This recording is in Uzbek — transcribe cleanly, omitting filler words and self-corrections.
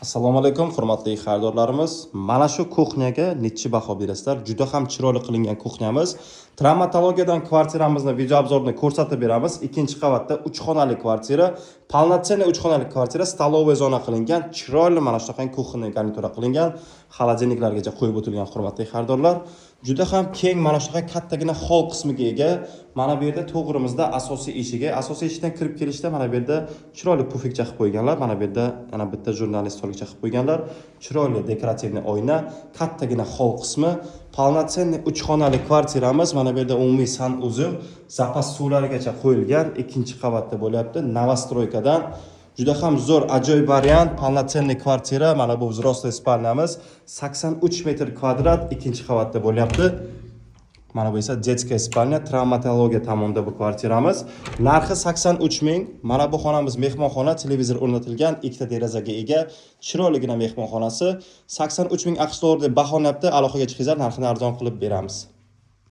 Assalomu alaykum, hurmatli xaridorlarimiz. Mana shu kuxnyaga necha baho berasizlar? Juda ham chiroyli qilingan kuxnyamiz. Travmatologiyadan kvartiramizni video obzorini ko'rsatib beramiz. Ikkinchi qavatda 3 xonali kvartira, полноценный 3 xonali kvartira, staloviy zona qilingan, chiroyli mana shunaqa kuxnya garnitura qilingan, xolodilniklargacha qo'yib o'tilgan hurmatli xaridorlar. Juda ham keng mana shunaqa kattagina hol qismiga ega. Mana bu yerda to'g'rimizda asosiy eshikdan kirib kelishda mana bu yerda chiroyli pufikcha qilib qo'yganlar. Mana bu yerda yana bitta jurnalist stolgacha qilib qo'yganlar. Chiroyli dekorativniy oyna, kattagina hol qismi, полноценный 3 xonali kvartiramiz. Mana bu yerda umumiy sanuzuv, zapas suvlarigacha qo'yilgan, ikkinchi qavatda bo'lyapti. Novostroykadan juda ham zo'r ajoyib variant, полноценный kvartira. Mana bu взрослый spalnyamiz, 83 metr kvadrat, ikkinchi qavatda bo'lyapti. Mana bu esa детская spalnya, travmatologiya tomonda bu kvartiramiz. Narxi 83 ming. Mana bu xonamiz mehmonxona, televizor o'rnatilgan, ikkita derazaga ega, chiroyligina mehmonxonasi. 83 ming AQSh dollar deb baholanibdi. Aloqaga chiqingizlar, narxini arzon qilib beramiz.